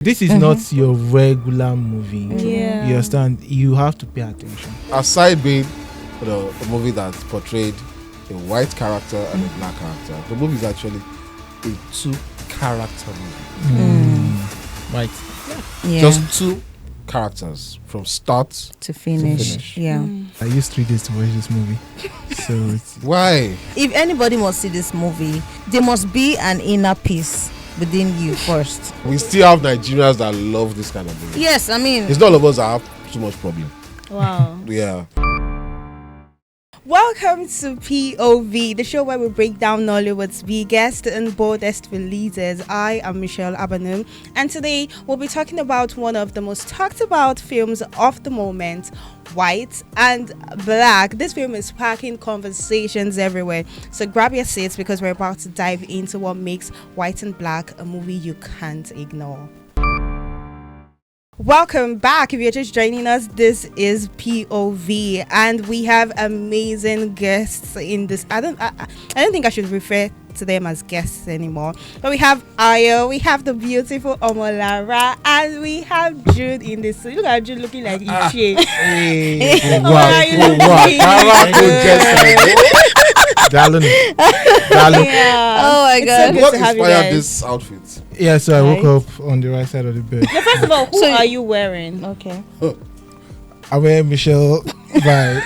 This is not your regular movie. Yeah. You understand? You have to pay attention. Aside being a movie that portrayed a white character and a black character, the movie is actually a two-character movie. Right. Yeah. Just two characters from start to finish. Yeah. I used 3 days to watch this movie. So Why? If anybody must see this movie, there must be an inner peace within you first. We still have Nigerians that love this kind of movie. Yes, I mean, It's not all of us that have too much problem. Wow. Yeah. Welcome to POV, the show where we break down Nollywood's biggest and boldest releases. I am Michelle Abanu, and today we'll be talking about one of the most talked about films of the moment, White and Black. This film is sparking conversations everywhere, so grab your seats because we're about to dive into what makes White and Black a movie you can't ignore. Welcome back. If you're just joining us, this is POV, and we have amazing guests in this. I don't think I should refer to them as guests anymore. But we have Ayo, we have the beautiful Omolara, and we have Jude in this. Look at Jude looking like Ichi. oh my god. What inspired this outfit? yeah, so I woke up on the right side of the bed. Now, first of all, who are you wearing? Okay. I wear Michelle by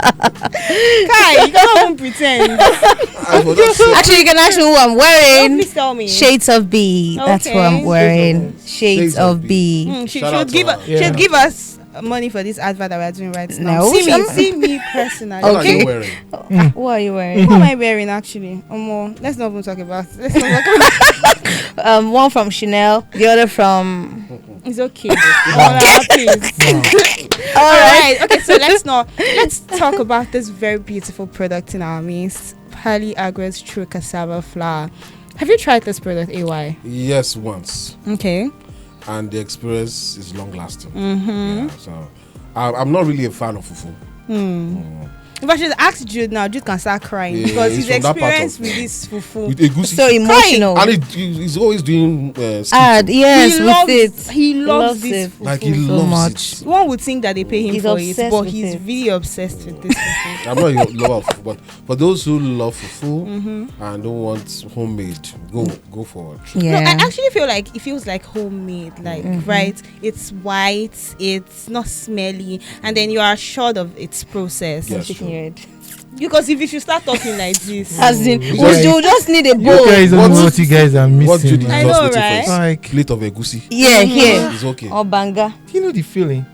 Kai, you can't even pretend. Actually, you can ask me who I'm Oh, wearing. please tell me. Shades of B. That's what I'm Okay. wearing. Shades of B. She Shout out should to give her. us. Should give us money for this advert that we're doing right now. No. See me personally. What are you Okay. wearing? What are you wearing? What am I wearing actually? Let's not even talk about it. Let's not talk about One from Chanel, the other from. It's okay. Please. All right. Okay, so let's talk about this very beautiful product in our midst, Pali Agro's True Cassava Flour. Have you tried this product, AY? Yes, once. Okay. And the experience is long lasting. Mm-hmm. Yeah, so I'm not really a fan of fufu. If I should ask Jude now, Jude can start crying because his it's from that part experience of- with this fufu. With egusi. So emotional. And he's always doing skits. Yes, he with loves it. He loves Loves this it. fufu. Like he so loves much. it. One would think that they pay him He's for it, obsessed but with he's it. really obsessed with this fufu. I'm not a lover of fufu, but for those who love fufu and don't want homemade, go for it. No, Yeah. I actually feel like it feels like homemade, like right. It's white, it's not smelly, and then you are assured of its process. Yes. Shaking your head. Because if you should start talking like this, As in, It's we like- do just need a you bowl. guys don't know What- what you guys are What do you missing. do? I Just know, waiting for right? a Like, plate of egusi. Yeah, here. It's okay. Or banga. you know the feeling.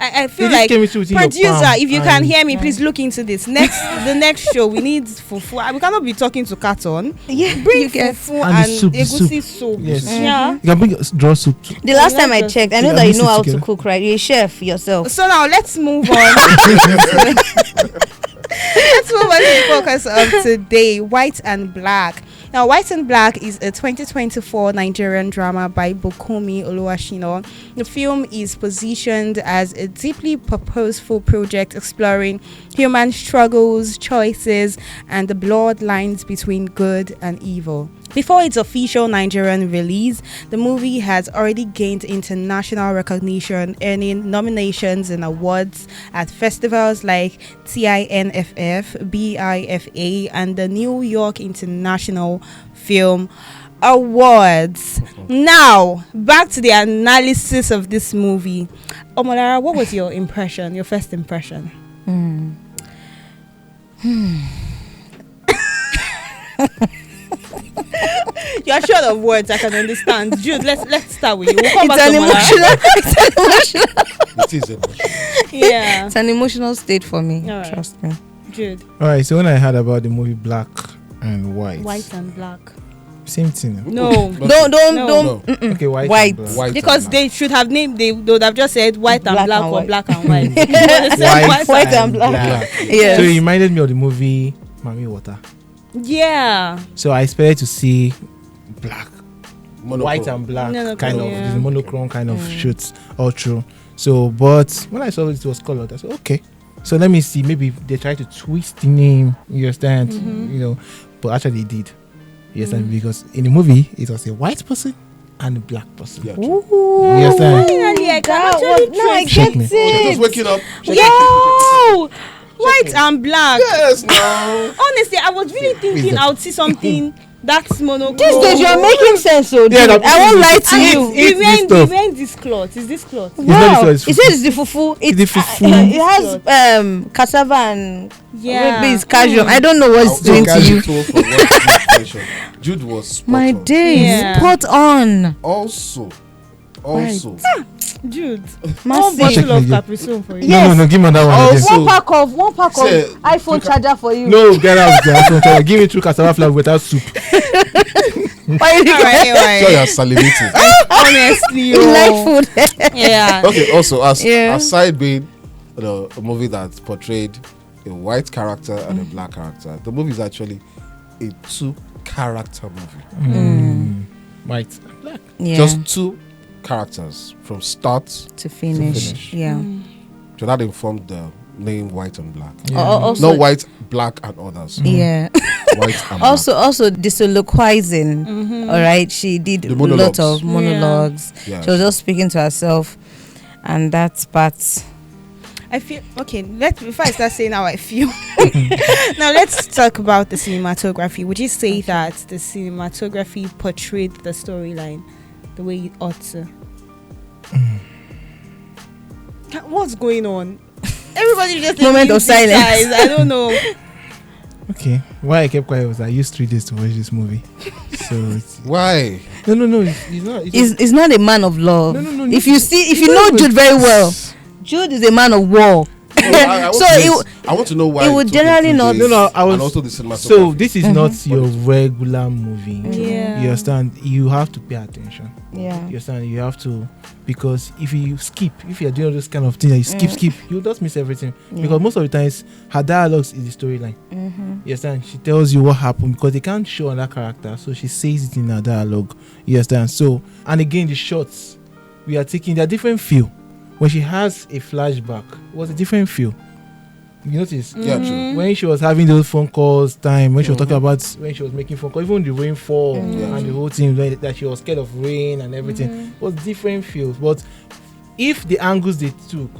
I feel They just like came into it in your producer, palm if you can and- hear me, please look into this. The next show we need fufu. We cannot be talking to carton. Yeah, Bring you get. fufu And and the soup, the egusi soup. Yes. Yeah. You can bring draw soup. The last time I Let's checked, I just- know Yeah, that you mix know it how together. to cook, right? You're a chef yourself. So now let's move on. Let's move on to the focus of today, White and Black. Now, White and Black is a 2024 Nigerian drama by Bukunmi Oluwasina. The film is positioned as a deeply purposeful project exploring human struggles, choices, and the blurred lines between good and evil. Before its official Nigerian release, the movie has already gained international recognition, earning nominations and awards at festivals like TINFF, BIFA, and the New York International Film Awards. Now, back to the analysis of this movie. Omolara, what was your impression, your first impression? You're short of words, I can understand. Jude, let's start with you. We'll come It's back an to Omolara. It is emotional. Yeah. It's an emotional state for me. All right. Trust me. Jude, All right, so when I heard about the movie Black and White, white and black. same thing. No. But- Don't. Okay, white. White. And black. White Because and they should have named, they would have just said white and Black black and or white. black and white. But they said White and black. Yes. So it reminded me of the movie Mami Water. Yeah. So I expected to see black, Monochrome. white and black Monochrome, kind of yeah. this monochrome kind of shoots all through. So, but when I saw it was colored, I said, okay. So let me see. Maybe they try to twist the name. You understand? You know, but actually they did. You understand? Because in the movie it was a white person and a black person. Yeah, Ooh, true. You understand? Finally, I can that actually was- now I trace Check get me. Just it. waking up. Yo! White and black. Yes, now. Honestly, I was really thinking I would see something that's monochrome. These days you're making sense, so Yeah, dude. that- I won't lie to it's- you. it's this stuff. This cloth. Is this cloth? not Wow, this one, it says the fufu. It's the fufu. It has cassava and maybe it's casual. I don't know what it's doing to you. Jude was spot My on. days, Yeah. spot on. Also, Jude. Massive. Bottle of Capri Sun for you. Yes. No, give me that one. Also- again. One pack of Say, iPhone charger for you. No, get out there. Give me 2 cassava flour without soup. Why you Alright. so you're salivating. Honestly, you like food? Yeah. Okay, also, Yeah. aside being a movie that portrayed a white character and a black character, the movie is actually a 2-character movie. White and black. Yeah. Just 2 characters from start to finish. finish. Yeah. So that informed the name White and Black. Yeah. Also, Not white, black, and others. yeah. White and Also the soliloquizing. All right, she did The a monologues. lot of monologues. Black. Yeah. She was just speaking to herself, and that part. I feel okay. Before I start saying how I feel, now let's talk about the cinematography. Would you say that the cinematography portrayed the storyline the way it ought to? What's going on? Everybody just Moment of leaves their silence. eyes. I don't know. Okay. Why I kept quiet was I used 3 days to watch this movie. So it's, Why? no. It's not. Is not a man of love. No. If you know Jude very well, Jude is a man of war. I want So to I want to know why. it would took him generally 2 not- days, No, I was- and also the cinematography. So this is not your regular movie. Yeah. You understand? You have to pay attention. Yeah. You understand? You have to, because if you skip, if you're doing all this kind of thing, you skip, you just miss everything. Yeah. Because most of the times, her dialogues is the storyline. You understand? She tells you what happened because they can't show on that character, so she says it in her dialogue. You understand? So, and again, the shots we are taking, they're different feel. When she has a flashback, it was a different feel. You notice? Yeah, true. When she was having those phone calls time, when she was talking about when she was making phone calls, even the rainfall and the whole thing, that she was scared of rain and everything, it was different feels. But if the angles they took,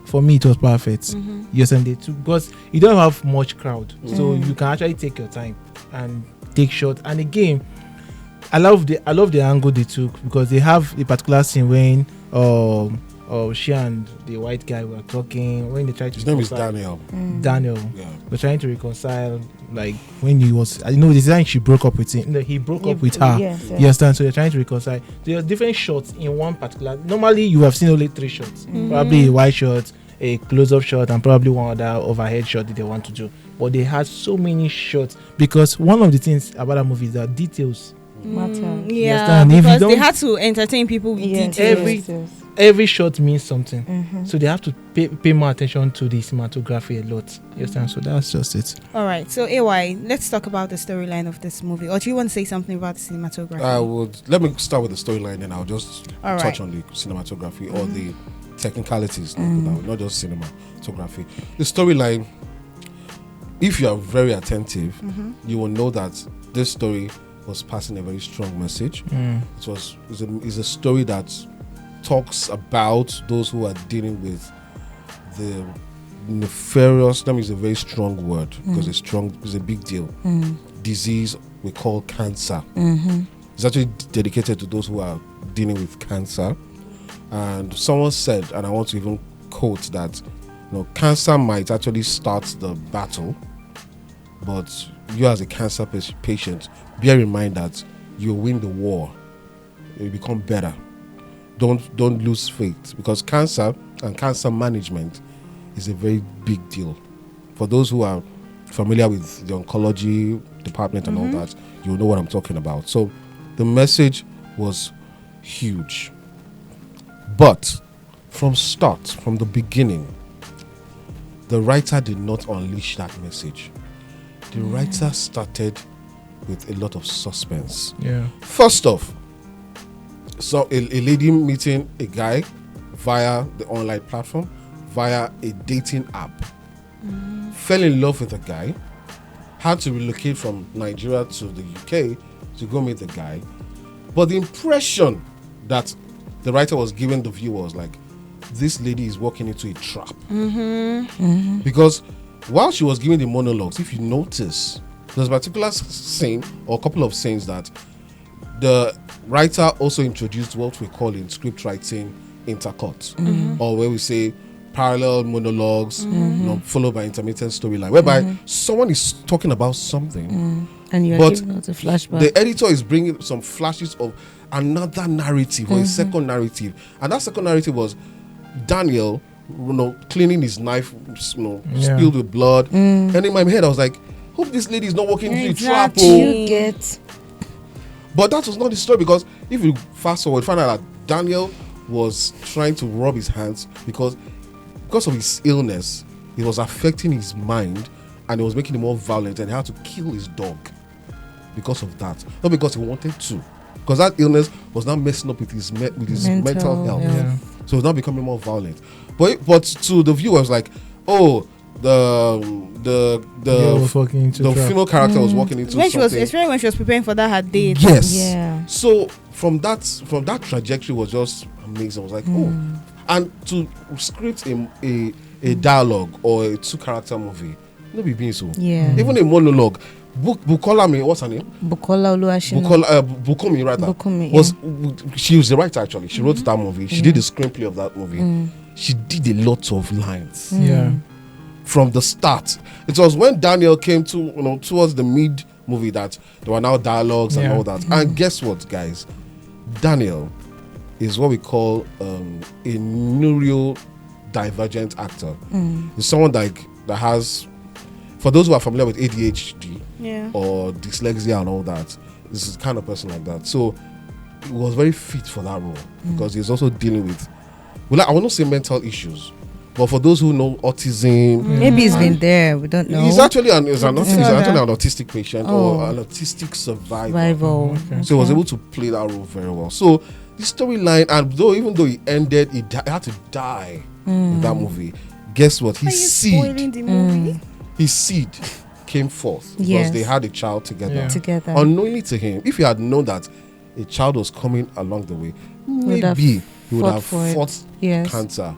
for me it was perfect. Yes, and they took, because you don't have much crowd, so you can actually take your time and take shots. And again, I love the angle they took, because they have a particular scene when she and the white guy were talking, when they tried to His name is reconcile. Daniel. Daniel. Yeah. They're trying to reconcile, like when he was, I know the time she broke up with him. No, he broke up with her. Yes, You understand? So they're trying to reconcile. There are different shots in one particular. Normally, you have seen only 3 shots. Probably a wide shot, a close-up shot, and probably one other overhead shot that they want to do. But they had so many shots, because one of the things about that movie is that details. Matter. Yeah, understand? If you because they don't- had to entertain people with Yes, details. Every shot means something. So they have to pay more attention to the cinematography a lot. You understand? So that's just it. All right, so AY, let's talk about the storyline of this movie. Or do you want to say something about the cinematography? Let me start with the storyline, and I'll just All right. touch on the cinematography or the technicalities, not just cinematography. The storyline, if you are very attentive, you will know that this story was passing a very strong message. It's a story that talks about those who are dealing with the nefarious, that means a very strong word, because it's a big deal, disease we call cancer. It's actually dedicated to those who are dealing with cancer. And someone said, and I want to even quote that, cancer might actually start the battle, but you as a cancer patient, bear in mind that you win the war. You become better. Don't lose faith, because cancer and cancer management is a very big deal. For those who are familiar with the oncology department and all that, you'll know what I'm talking about. So the message was huge. But from the beginning, the writer did not unleash that message. The writer started with a lot of suspense. Yeah. First off, so a lady meeting a guy via the online platform, via a dating app, fell in love with a guy, had to relocate from Nigeria to the UK to go meet the guy. But the impression that the writer was giving the viewers, like, this lady is walking into a trap. Because while she was giving the monologues, if you notice, there's a particular scene or a couple of scenes that the writer also introduced what we call in script writing intercut, or where we say parallel monologues, followed by intermittent storyline, whereby someone is talking about something, and you're giving us a flashback. The editor is bringing some flashes of another narrative or a second narrative, and that second narrative was Daniel, cleaning his knife, spilled with blood, and in my head I was like, hope this lady is not walking into a trap. You get. But that was not the story, because if you fast forward, find out that Daniel was trying to rub his hands because of his illness. It was affecting his mind and it was making him more violent, and he had to kill his dog because of that. Not because he wanted to, because that illness was now messing up with his mental health. Yeah. So it's now becoming more violent. But to the viewers, like, oh, the female character was walking into when something. especially when she was preparing for that her date. Yes. Yeah. So from that trajectory was just amazing. I was like, oh, and to script a dialogue or a 2-character movie, no be being so. Yeah. Even a monologue. Bukola, what's her name? Bukola Oluwasina. Bukunmi, rather. Bukunmi, she was the writer actually. She wrote that movie. She did the screenplay of that movie. She did a lot of lines. Yeah. From the start. It was when Daniel came to towards the mid movie that there were now dialogues and all that. And guess what, guys? Daniel is what we call a neurodivergent actor. It's someone that has, for those who are familiar with ADHD or dyslexia and all that, this is the kind of person like that. So he was very fit for that role because he's also dealing with, I will not say mental issues, but for those who know autism, maybe he's been there. We don't know. He's actually an autistic patient or an autistic survivor. Okay. So he was able to play that role very well. So the storyline, and even though he ended, he had to die in that movie. Guess what? His seed came forth because they had a child together. Unknowingly to him, if he had known that a child was coming along the way, maybe he would have fought cancer.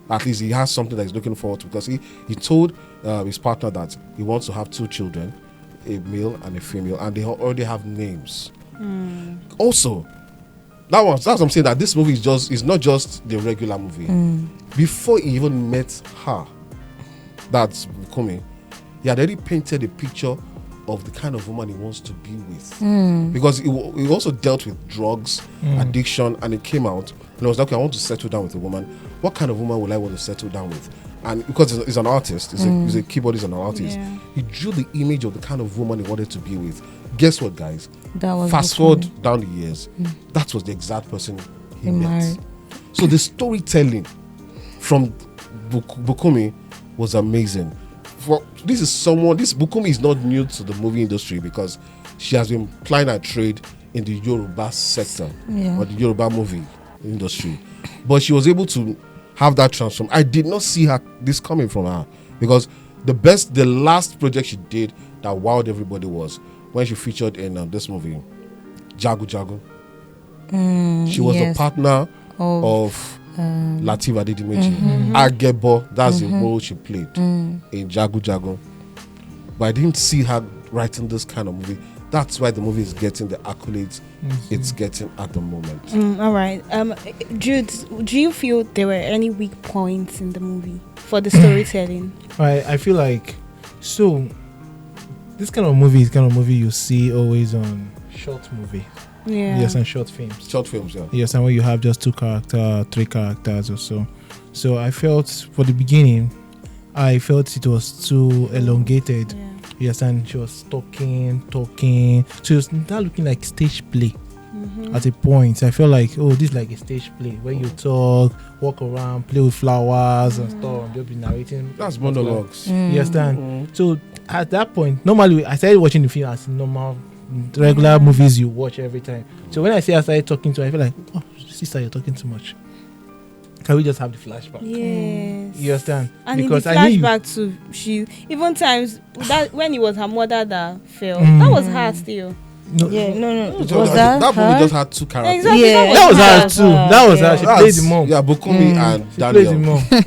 At least he has something that he's looking forward to, because he told his partner that he wants to have 2 children, a male and a female, and they already have names. Also, that's what I'm saying, that this movie is not just the regular movie. Before he even met her, that's Bukunmi, he had already painted a picture of the kind of woman he wants to be with. Because he also dealt with drugs, addiction, and it came out. And I was like, okay, I want to settle down with a woman. What kind of woman will I want to settle down with? And because he's an artist, he's a keyboardist and an artist, he drew the image of the kind of woman he wanted to be with. Guess what, guys? Fast forward down the years, that was the exact person he met. Married. So the storytelling from Bukunmi was amazing. This Bukunmi is not new to the movie industry, because she has been plying her trade in the Yoruba sector or the Yoruba movie industry, but she was able to have that transform. I did not see this coming from her, because the last project she did that wowed everybody was when she featured in this movie, Jagu Jagu. She was the partner of Lateef Adedimeji. Agebo, that's the role she played in Jagu Jagu. But I didn't see her writing this kind of movie. That's why the movie is getting the accolades it's getting at the moment. All right. Jude, do you feel there were any weak points in the movie for the storytelling? I feel like, so this kind of movie is kind of movie you see always on short movie. Yeah. Yes, and short films. Short films, yeah. Yes, and when you have just 3 characters or so. So I felt, for the beginning, I felt it was too elongated. Yeah. Yes, and she was talking. So it was not looking like stage play. At a point, I felt like, this is like a stage play where you talk, walk around, play with flowers and stuff, and they'll be narrating. That's monologues. You understand? So at that point, normally I started watching the film as normal, regular movies you watch every time. So when I started talking to her, I feel like, sister, you're talking too much. Can we just have the flashback? Yes. You understand? And because in the flashback too, she even times that when it was her mother that fell, that was her still. No, no. That Was that movie her? just had two characters. Exactly. Yeah. that was her Yeah. too. That was her. She That's- played the mom. Yeah, Bukunmi and She played the Daniel.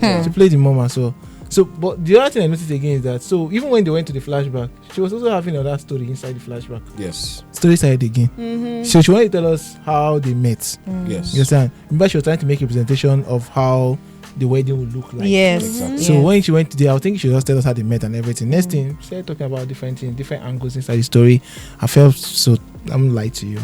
mom. She played the mom as well. So, but the other thing I noticed again is that so even when they went to the flashback, she was also having another story inside the flashback. Yes. Story side again. Mm-hmm. So she wanted to tell us how they met. Yes. You understand? Remember, she was trying to make a presentation of how the wedding would look like. Yes. Exactly. So Yes. when she went there, I think she just tell us how they met and everything. Next thing, she started talking about different things, different angles inside the story. I felt so. I'm lying to you.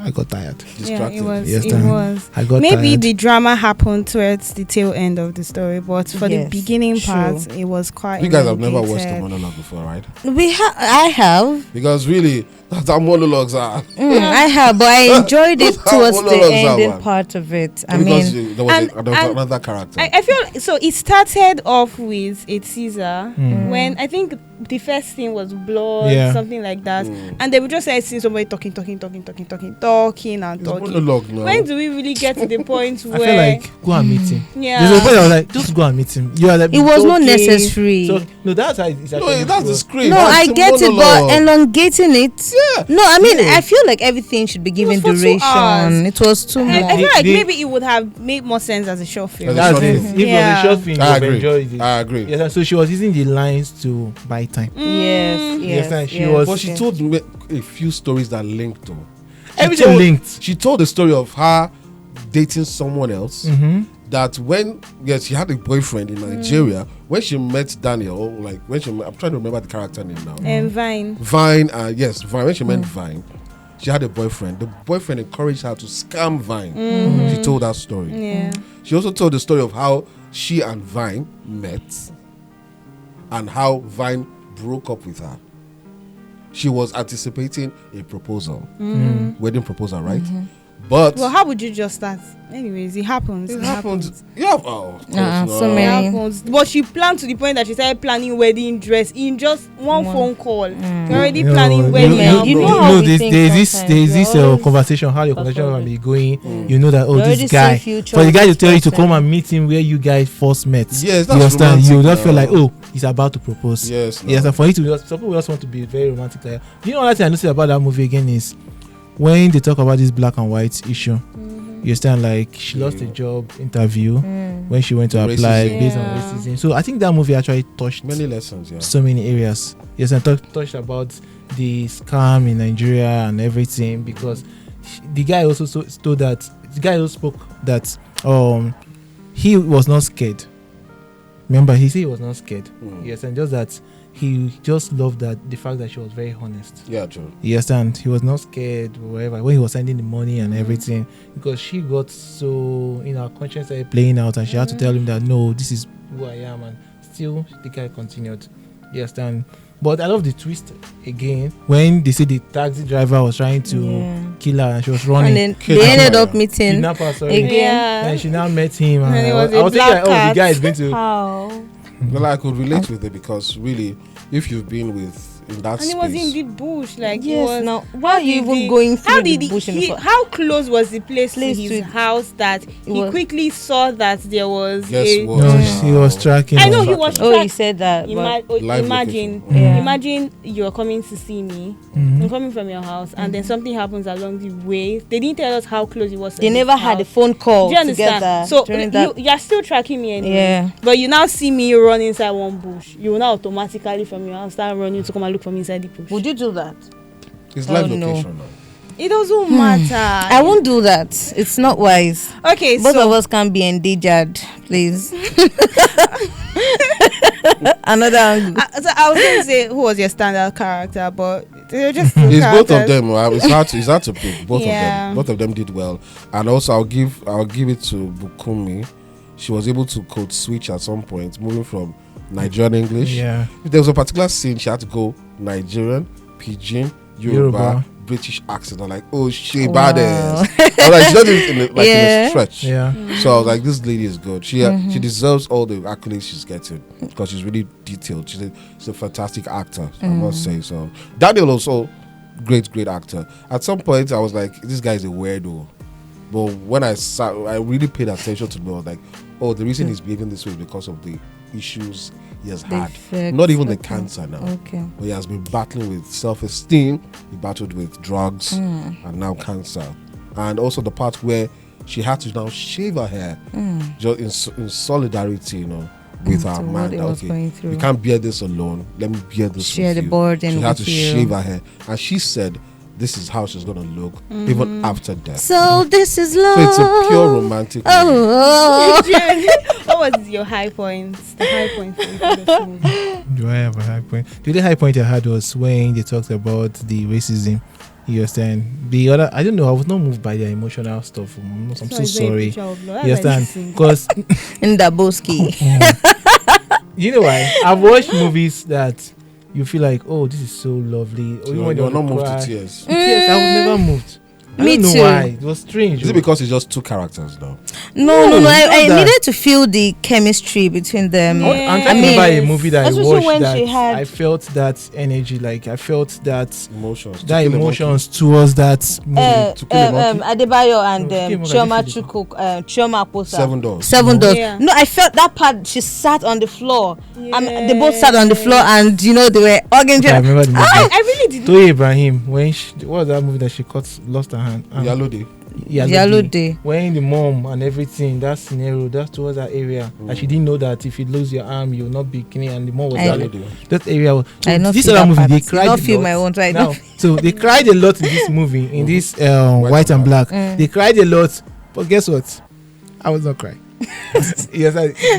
I got tired. Yeah, it Distracted. was. Yes, it darling. was. I got Maybe tired. the drama happened towards the tail end of the story, but for the Yes, beginning true. part, it was quite. You guys have never watched a elongated. monologue before, right? I have. Because really, that's how monologues are. I have, but I enjoyed it How towards the monologues are, ending man. part of it. I Because mean, there was, and- there was and another character. I feel so. It started off with a teaser Mm. when I think the first scene was blood, Yeah. something like that, Mm. and they would just say see somebody talking and It's talking. monologue now. When do we really get to the point I where? feel like go and meet him. yeah, There's a point I was like, just go and meet him. You are like, it was not okay. necessary. So no, that's how it's actually. No, that's the script. No, That's I the get it, monologue. but elongating it. Yeah. No, I mean, Yeah. I feel like everything should be given for 2 duration. hours. It was too I much. feel like The- maybe it would have made more sense as a short film. As a That's short it. film. If it was Yeah. a short film, you I would have agree. enjoyed it. I agree. Yes, so she was using the lines to buy time. Yes, Mm. yes, Yes, she yes, was- But she yes. told me a few stories that linked though. Everything told- linked. She told the story of her dating someone else. Mm-hmm. That when she had a boyfriend in Nigeria, when she met Daniel, like when she met, I'm trying to remember the character name now. And Vine. Vine, yes, Vine. When she met Vine, she had a boyfriend. The boyfriend encouraged her to scam Vine. She told that story. Yeah. She also told the story of how she and Vine met and how Vine broke up with her. She was anticipating a proposal, wedding proposal, right? But Well, how would you just start? Anyways, it happens. it happens. Yeah, oh, of course, no. So It many. happens. But she planned to the point that she started planning wedding dress in just one phone call. You're already planning wedding know- you know outfit. how we there's think this sometimes. You're always conversation, how your conversation before will be it. going. You know that You already this see guy, future for the guy of to this tell you to person. come and meet him where you guys first met. Yes, You that's understand? You romantic don't feel now. like, oh, he's about to propose. Yes, Yes, no. and for you to just, some people just want to be very romantic. Like, you know, another thing I noticed about that movie again is when they talk about this black and white issue. You understand? Like she lost a job interview when she went to Racism. apply based on Yeah. racism. So I think that movie actually touched Many lessons, yeah. so many areas. Yes, and touched about the scam in Nigeria and everything because the guy also told that the guy also spoke that he was not scared. Remember, he said he was not scared. Yes, and just that he just loved that the fact that she was very honest. Yeah, true. Yes, and he was not scared or whatever when he was sending the money and everything because she got so her conscience started playing out and she had to tell him that no, this is who I am, and still the guy continued. Yes, and but I love the twist again when they say the taxi driver was trying to kill her and she was running. And then Kid they ended Kidnapper. up meeting Kidnap her, sorry. again. Yeah. And she now met him and And it I was was a thinking black like, oh, the cat. guy is going to How? Well, I could relate with it because really, if you've been in that And space, it was in the bush, like it Yes. was. Now, why are you did even he- going How through did the bush in the he? first? How close was the place to Place his to- house that he was- quickly saw that there was Guess a? what? no, she was tracking I know her. he was. Oh, track- he said that. But Live imagine, location. Yeah. imagine you're coming to see me. Mhm. I'm coming from your house, and then something happens along the way. They didn't tell us how close it was. to they his never had a house. phone call Do you understand? together. So during that. you're still tracking me anyway. Yeah. But you now see me run inside one bush. You will now automatically from your house start running to come and look for me inside the bush. Would you do that? it's live Oh, no. location now. It doesn't matter. I won't do that. It's not wise. Okay, Both so of us can be endangered, please. Another angle. so I was going to say who was your standout character, but they're just two It's both of characters. them. It's hard to pick. Both Yeah. of them. Both of them did well. And also, I'll give it to Bukunmi. She was able to code switch at some point, moving from Nigerian English. Yeah. If there was a particular scene, she had to go Nigerian, Pidgin, Yoruba. British accent. I'm like, oh, she Wow. badass. I was like, she does it in a Yeah. stretch. Yeah. So I was like, this lady is good. She deserves all the accolades she's getting because she's really detailed. She's a fantastic actor, I must say. So Daniel also great actor. At some point, I was like, this guy is a weirdo. But when I really paid attention to know, like, oh, the reason he's behaving this way is because of the issues he has The had. effects, Not even the okay. cancer now. Okay. But he has been battling with self-esteem. He battled with drugs and now cancer. And also the part where she had to now shave her hair just in solidarity, with her to what man. he That, was okay, going through. you can't bear this alone. Let me bear this Share with the you. burden She had with to you. shave her hair. And she said this is how she's going to look even after death. So this is love. So it's a pure romantic movie. Oh. What was your high points? The high points for this movie? Do I have a high point? The only high point I had was when they talked about the racism. You understand? The other, I don't know. I was not moved by their emotional stuff. I'm so sorry. You understand? Because In the Boski. you know why? I've watched movies that you feel like, oh, this is so lovely. Or So you're not moved to tears. Yes, I was never moved. I Me don't know too. why. It was strange. Is it because it's just two characters now? No. not I that. needed to feel the chemistry between them. Yeah. I'm trying to remember a movie that I especially watched when that she had- I felt that energy, like I felt that Emotions. that To kill a emotions towards that movie. To kill a monkey? Adebayo and No, to kill a Chioma monkey. Chukwu, Chioma Akposa. Seven Doors. Seven No. Doors. Yeah. No, I felt that part. She sat on the floor. They both Yeah. sat on the floor, and they were hugging. Okay, I remember the movie. I really did. Toye Ibrahim, when what was that movie that she lost her hand? Yellow Day. Yellow Day. When the mom and everything, that scenario, that's towards that area, and she didn't know that if you lose your arm, you'll not be clean, and the mom was I- Yellow that, Day. that area. Was, so I not this feel other that movie, part. they I cried not a feel lot. my own right Now, so they cried a lot in this movie, in this White and Black. They cried a lot, but guess what? I was not crying. Yes,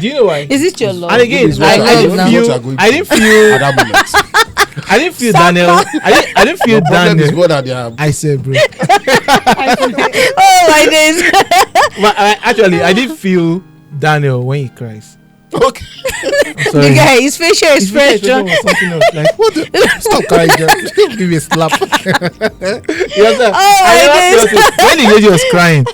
do you know why? Is it your love? And again, This is I what didn't now. feel, what you are I didn't going feel, At that moment. I didn't feel Daniel. I didn't feel The problem is Daniel. more than they have. I said, bro. Oh my days. But I did feel Daniel when he cries. Okay. I'm sorry. The guy, his facial His expression. expression was something else. Like, what the? Stop crying, girl. Give me a slap. You understand? Oh I my never days. felt it. When the lady was crying,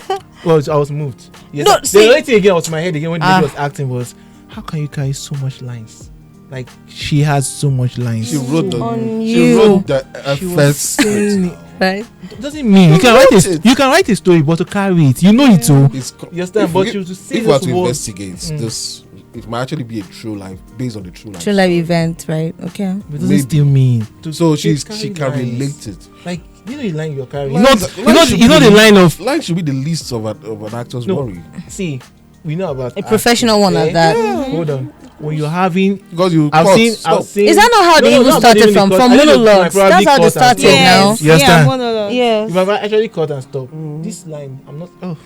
well, I was moved. Yes, No, the see- only thing again was in my head again when the lady Ah. was acting was, how can you carry so much lines? Like, she has so much lines. She wrote the. On She you. wrote the She was first saying it. Right? Doesn't mean you can wrote write it. you can write a story, but to carry it, you know it too. It's You understand? if But we- you to say if we are those to words, investigate this, it might actually be a true life based on the true life. True life story. event, right? Okay. but it doesn't Maybe. still mean. So They she carry can lines. relate it. Like, you know the line you're carrying. Lines- You know lines should you know be the line of, Line should be the least of an actor's No. worry, see, we know about A professional one at that. Hold on. When you're having, because you. I've cut, seen. stop. Is that not how they even not started even from? because From I think monologues. they probably That's how they cut and started stop. now. You understand? Monologue. Yes. You might actually cut and stop. This line, I'm not. Oh,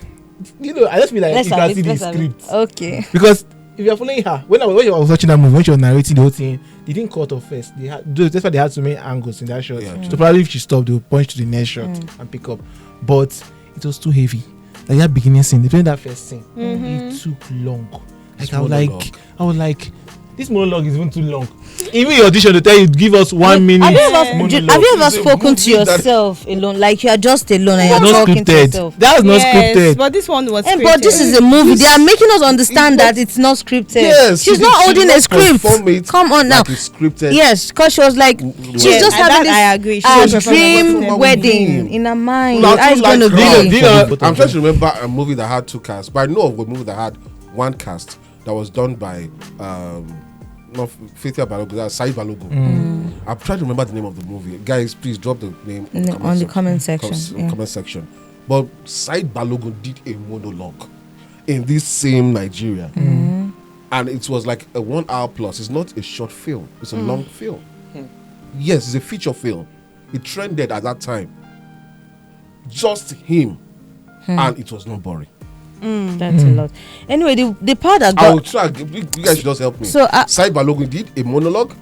you know, I just feel like Let's you have can it. see the Let's have it. script Okay. because if you're following her, when I was watching that movie, when she was narrating the whole thing, they didn't cut off first. They had that's why they had so many angles in that shot. Yeah, So probably if she stopped, they would punch to the next shot and pick up. But it was too heavy. Like that beginning scene, during that first scene, it took long. Like It's I was monologue. like, this monologue is even too long. Even your audition to tell you, give us 1 minute. Have you monologue. ever It's a spoken to movie that- yourself alone? Like you are just alone and Not you're talking to scripted. yourself. That's not Yes, scripted. but this one was. But this is a movie. They are making us understand that it's not scripted. Yes, She's not holding a script. Come on now. Like it's scripted. Yes, because she was like, she's Yes, just and having that I agree. this She was dream performing wedding dream. in her mind. Now, How it's too like going to crowd. be. Do you know- I'm trying to remember a movie that had two casts, but I know of a movie that had one cast that was done by not Faithia Balogun, that's Said Balogun. I'm trying to remember the name of the movie. Guys, please drop the name On the comment section. Yeah. comment section. But Said Balogun did a monologue in this same Nigeria, and it was like a 1 hour plus. It's not a short film; it's a long film. Yes, it's a feature film. It trended at that time. Just him, and it was not boring. That's a lot. Anyway, the part that I will got try. You guys should just help me. So, Said Balogun did a monologue.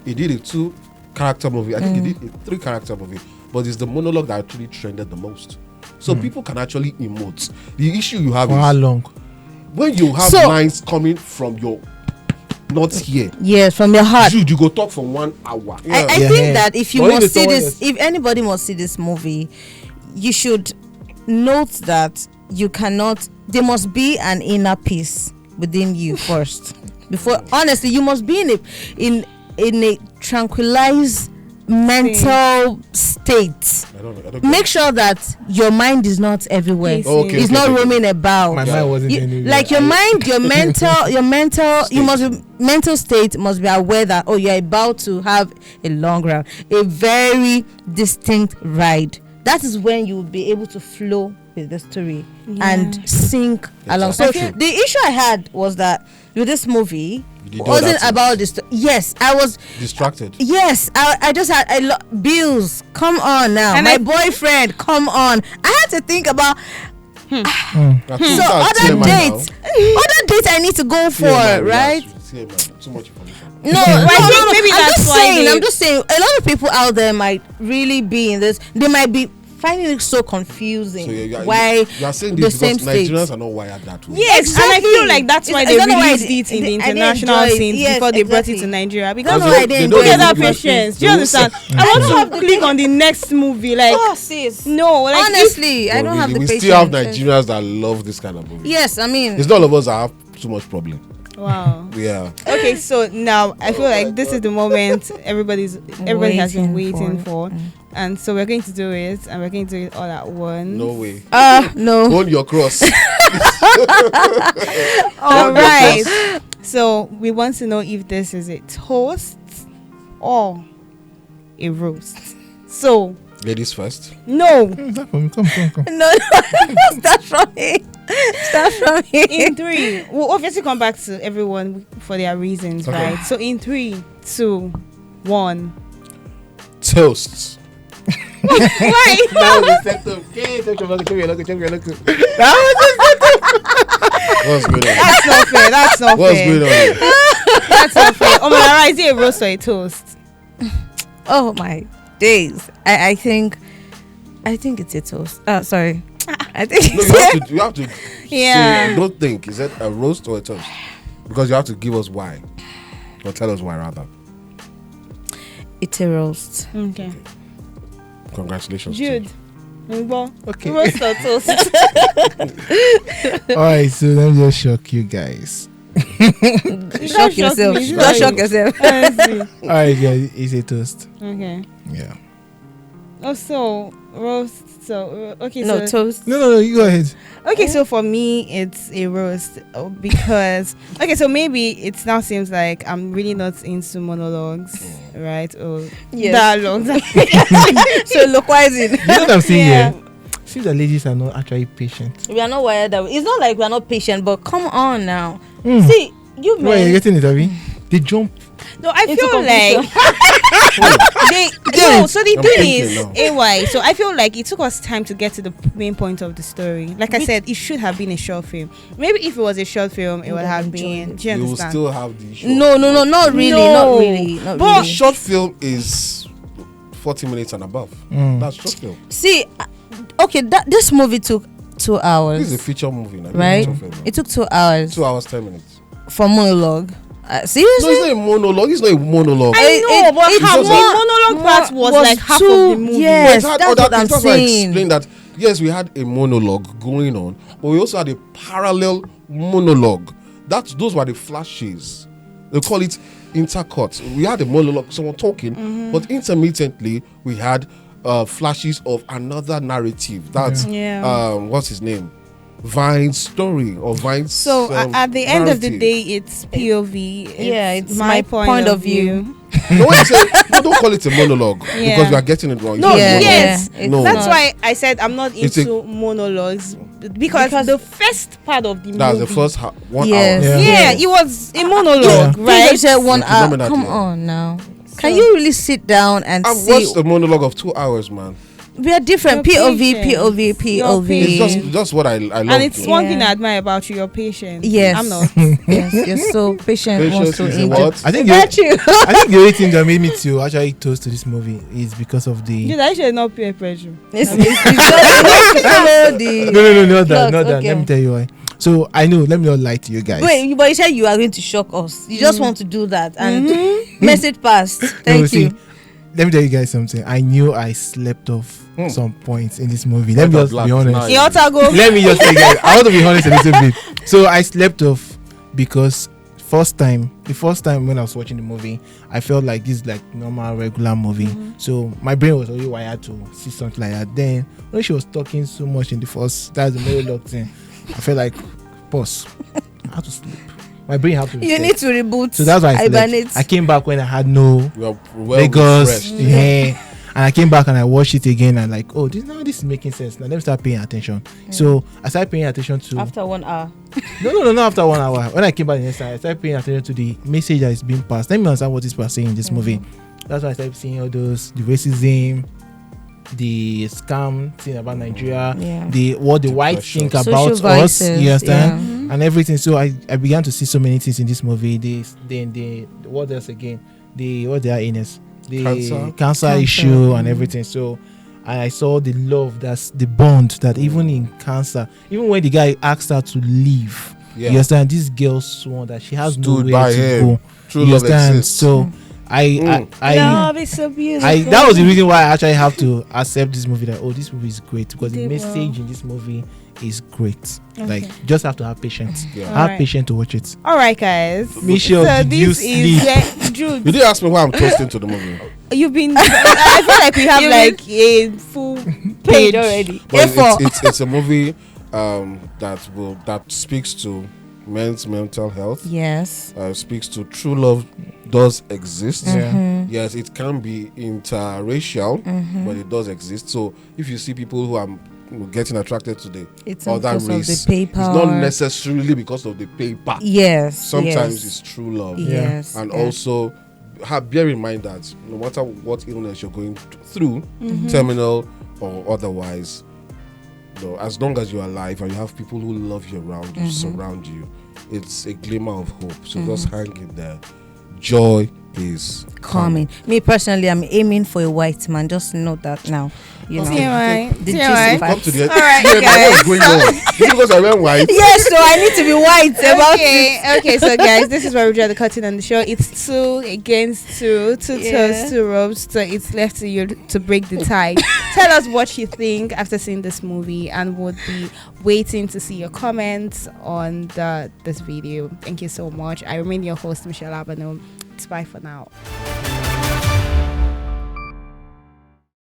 He did a 2-character movie. I think he did a 3-character movie. But it's the monologue that actually trended the most. So people can actually emote. The issue you have For how is long? when you have So- lines coming from your not here. yes, from your heart. Jude, you go talk for 1 hour. I Yeah. think that if you But must if see someone this, else- if anybody must see this movie, you should note that you cannot. There must be an inner peace within you first. Before, honestly, you must be in a tranquilized mental state. I don't Make sure that your mind is not everywhere. Okay, okay, It's not roaming about. My mind wasn't anywhere. Like your mind, your mental, you must be, mental state must be aware that you're about to have a long ride, a very distinct ride. That is when you will be able to flow with the story and sink along. So the issue I had was that with this movie wasn't about this. Yes, I was distracted. Yes, I just had bills. Come on now, and my boyfriend. Come on, I had to think about. So other dates I need to go for, right? Too much information. No, I think maybe that's why I'm just saying a lot of people out there might really be in this. They might be finding it so confusing. So why you are saying this the because same Nigerians states are not wired that way. Yes, exactly. and I feel like that's why they released it in the I didn't international enjoy it. scenes Yes, before they brought it exactly. to Nigeria. Because Because why I didn't don't enjoy get that look like patience. this. Do you understand? I want to click on the next movie. Like, sis. no, like Honestly, I But don't have the we patience. still have Nigerians that love this kind of movie. Yes, I mean, It's not all of us that have too much problem. wow. Yeah. Okay, so now I feel like this is the moment everybody has been waiting for. And so we're going to do it, and we're going to do it all at once. No way. no. Hold your cross. All right. So we want to know if this is a toast or a roast. So Ladies first. no. Come. No, start from me. In 3, we'll obviously come back to everyone for their reasons, Okay. right? So in 3, 2, 1. Toast. Why? That was the sector. What's going on? That's not fair. That's not What's fair. going on here? That's not fair. Oh my God, is it a roast or a toast? Oh my days. I think it's a toast. Sorry. I think No, you have to Yeah. say, don't think, is it a roast or a toast? Because you have to give us why. Or tell us why rather. it's a roast. Okay. Congratulations. Jude. Okay. Roast or toast? Alright, so let me just shock you guys. Shock yourself. me. Don't shock yourself. Honestly. Alright, guys, it's a toast. Okay. Yeah. Oh, so roast. So okay. No, so toast. No, you go ahead. okay. So for me, it's a roast because okay. So maybe it now seems like I'm really not into monologues, right? Or Yes. dialogues. So localizing. You know what I'm saying Yeah. here? Seems that ladies are not actually patient. We are not wired that way. It's not like we are not patient, but come on now. Mm. See, you Why are you men. getting it, Abby? They jump. No, I Into feel like So the I'm thing thinking is, now. AY. So I feel like it took us time to get to the main point of the story. Like I said, it should have been a short film. Maybe if it was a short film, it would have been. Do you You will understand? still have the show. No, not really, No. not really, not But- really. Short film is 40 minutes and above. That's short film. See, okay, this movie took 2 hours. This is a feature movie. Now. Right? Short film, now. It took 2 hours 2 hours, 10 minutes. for monologue. No, Seriously? it's not a monologue. It's not a monologue. I know, but it's half just the like- monologue part was like half of too- the movie. yes. But it had that's other what I'm things. That's why I saying. explained that, yes, we had a monologue going on, but we also had a parallel monologue. Those were the flashes. They call it intercut. We had a monologue, someone talking, but intermittently we had flashes of another narrative. That's what's his name? Vine's story or Vine's. So at the end of the narrative. day, it's POV. It's my point of view. No, when you say, no, don't call it a monologue Yeah. because we are getting it wrong. No, Yeah. yes. Yeah. No. That's why I said I'm not It's a- into monologues because the first part of the That's movie. the first 1 Yes. hour. Yeah. Yeah, it was a monologue, Yeah. right? You said 1 It's hour. phenomenal, Come yeah. on now. Can you really sit down and I've see? watched a monologue of 2 hours, man. We are different. Your POV, patience. POV, Your POV. It's just what I love. And it's to. one thing Yeah. I admire about you, your patience. Yes. I'm not. Yes, you're so patient. Patience wants to is a enjoy- what? I think Got you. I think the only thing that made me to actually toast to this movie is because of the. Dude, I should not peer pressure. It's just follow the. No, not Plug, that. okay. Let me tell you why. So I know. Let me not lie to you guys. Wait, but you said you are going to shock us. You just want to do that and message past. No, Thank see, you. let me tell you guys something. I knew I slept off some points in this movie. Let Let me just that be black honest. night. You ought to go. Let me just tell you guys. I want to be honest a little bit. So I slept off because first time when I was watching the movie, I felt like this is like normal regular movie. So my brain was already wired to see something like that. Then when she was talking so much in the first, that's the monologue thing, I felt like pause. I had to sleep. My brain had to reset. You need to reboot. So that's why I slept. I came back when I had no Lagos. Yeah. And I came back and I watched it again and like, oh, this is making sense. Now let me start paying attention. So I started paying attention to after 1 hour. No, not after 1 hour. When I came back the next time, I started paying attention to the message that is being passed. Let me understand what people are saying in this movie. That's why I started seeing all those, the racism, the scam thing about Nigeria, what the white think about us, you understand, and everything. So I began to see so many things in this movie. The what else again? What they are in is the cancer issue and everything. So I saw the love, that's the bond that even in cancer, even when the guy asked her to leave, you understand, this girl swore that she has nowhere to go. True love exists. So love is so beautiful. that was the reason why I actually have to accept this movie, that this movie is great, because the message in this movie is great. Like, just have to have patience. Have patience to watch it. All right, guys. Michelle, so did you sleep? Jude, You didn't ask me why I'm toasting to the movie. You've been. I feel like we have like a full page already. It's a movie that speaks to men's mental health. Yes. Speaks to true love does exist. Yes, it can be interracial, but it does exist. So if you see people who are getting attracted to the other race, it's not necessarily because of the paper. Yes. Sometimes it's true love. Yes. And also bear in mind that no matter what illness you're going through, terminal or otherwise, as long as you're alive and you have people who love you around you, surround you, it's a glimmer of hope. So just hang in there. Joy is coming. Me personally, I'm aiming for a white man. Just note that now. You know, TMI. Come to the All right, guys. What's going on? Because I went white. Yes, so I need to be white about it. Okay, so guys, this is where we draw the curtain on the show. It's 2 against 2, 2 toes, 2 ropes. So it's left to you to break the tie. Tell us what you think after seeing this movie, and would be waiting to see your comments on this video. Thank you so much. I remain your host, Michelle Abano. It's bye for now.